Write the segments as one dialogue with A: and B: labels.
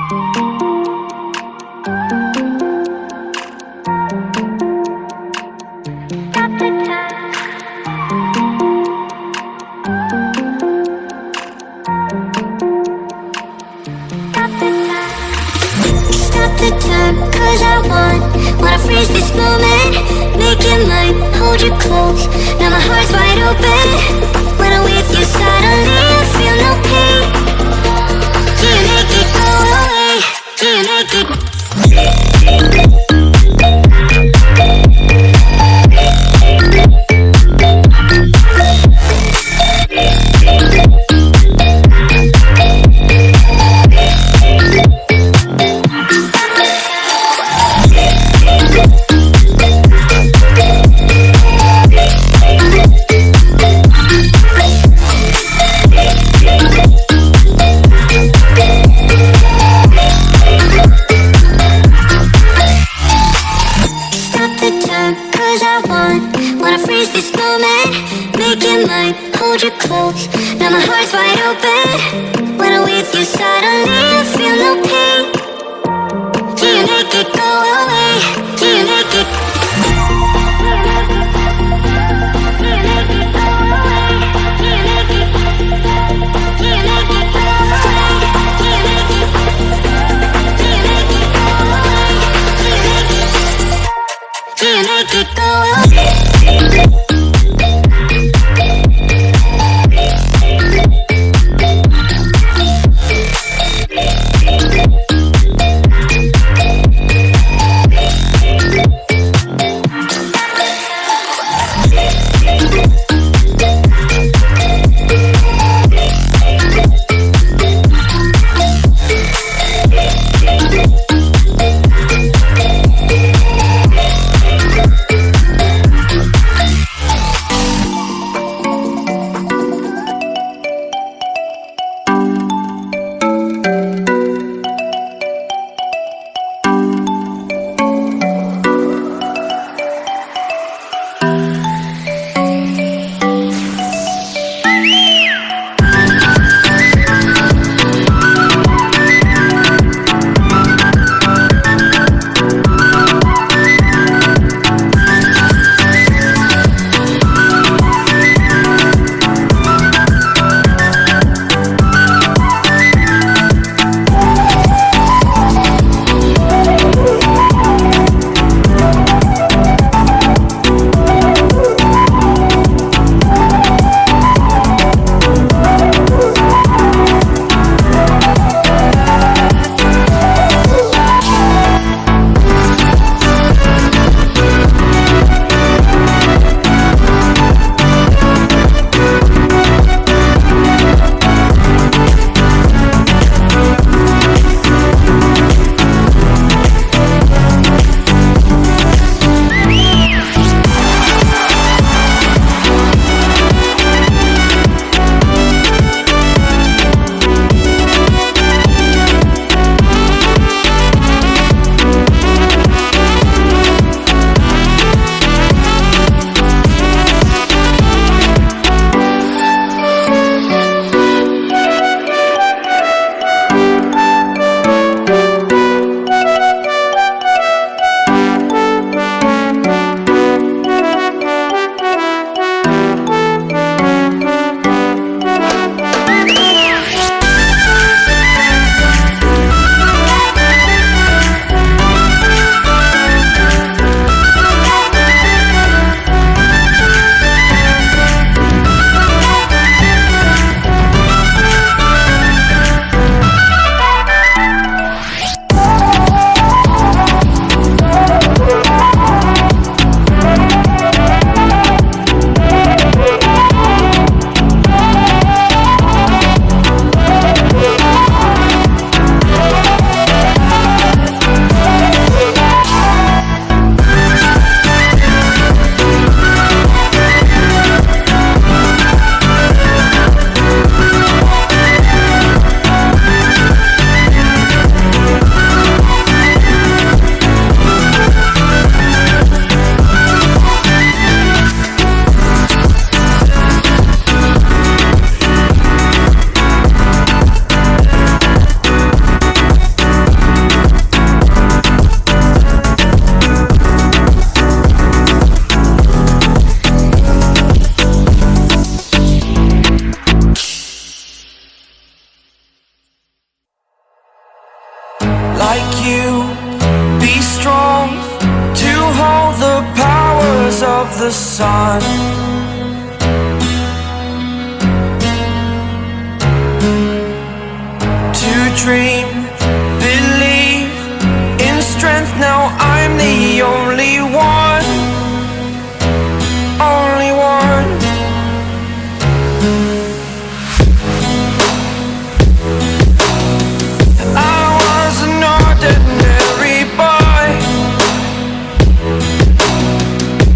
A: the time, cause I wanna freeze this moment, make it mine, hold you close, now my heart's wide open. When I'm with you suddenly I feel no pain. Do you make it go away? Do you make it? Wanna freeze this moment, make it mine, hold you close, now my heart's wide open. When I'm with you suddenly I feel no pain. Do you make it go away? Do you make it? Do you make it go away? Do you make it? Do you make it go away? Do you make it? Do you make it go away? Do you make it go away?
B: Yeah. dream, believe in strength. Now I'm the only one, only one. I was an ordinary boy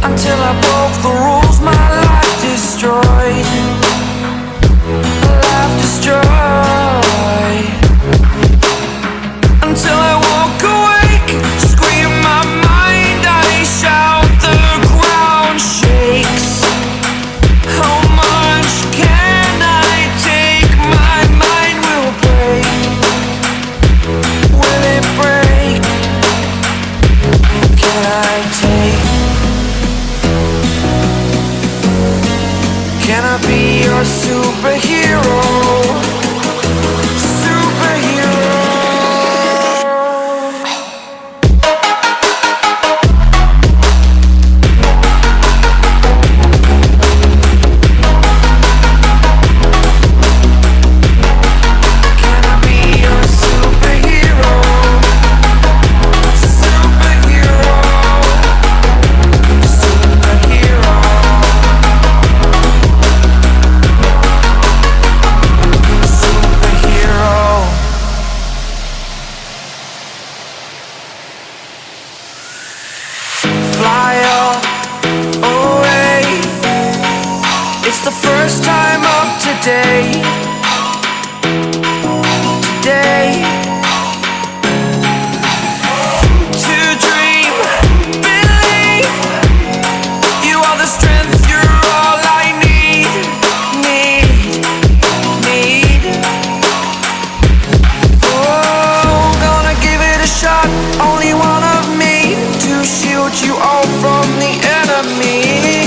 B: until I broke the rules. My life destroyed, life destroyed. Until I walk awake, scream my mind, I shout, the ground shakes. How much can I take? My mind will break. Will it break? Can I take? Can I be your superhero? Superhero. Can I be your superhero? Superhero. Superhero. Superhero. Fly away. It's the first time of today. Today. To dream, believe. You are the strength, you're all I need. Need. Oh, gonna give it a shot. Only one of me to shield you all from the enemy.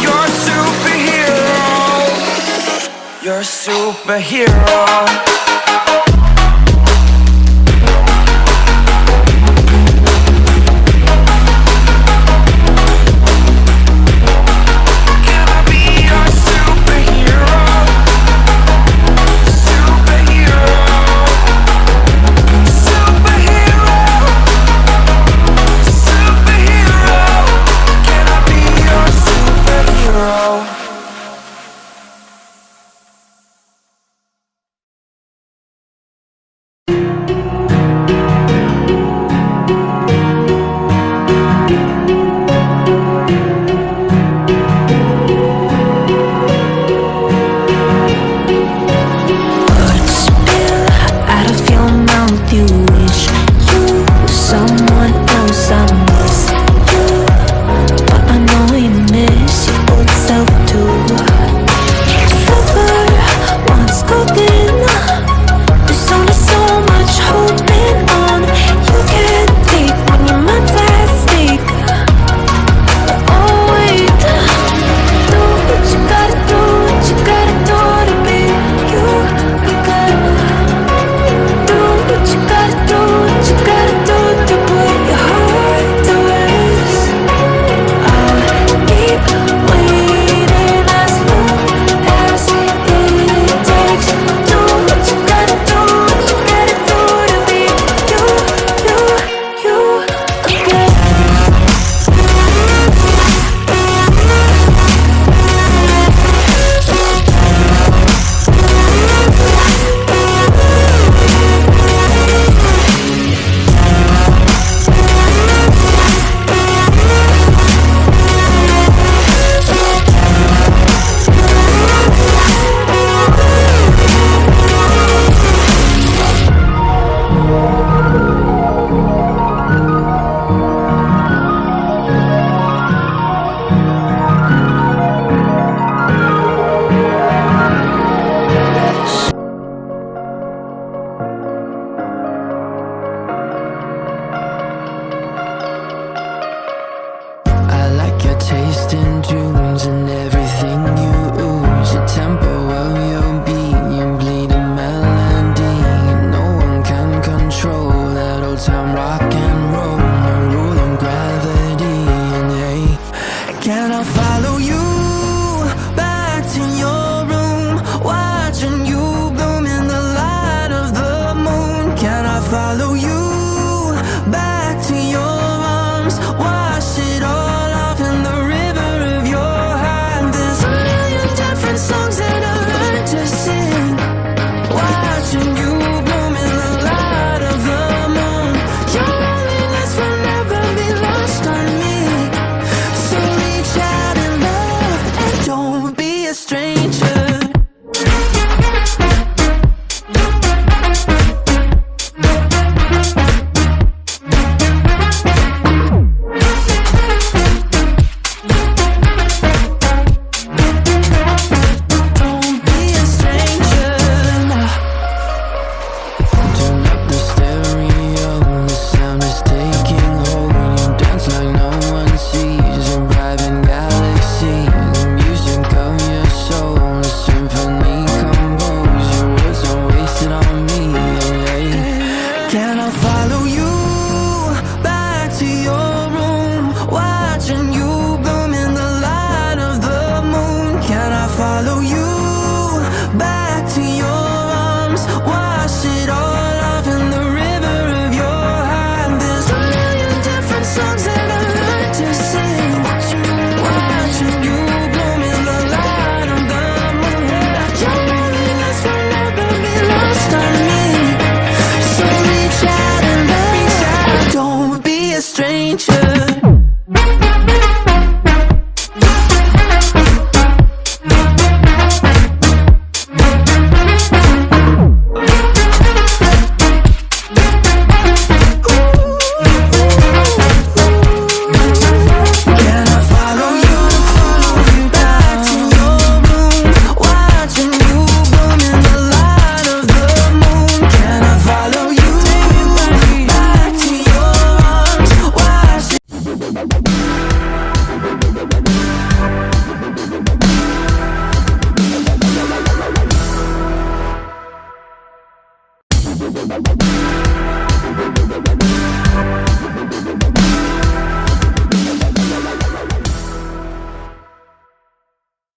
B: You're a superhero. You're a superhero.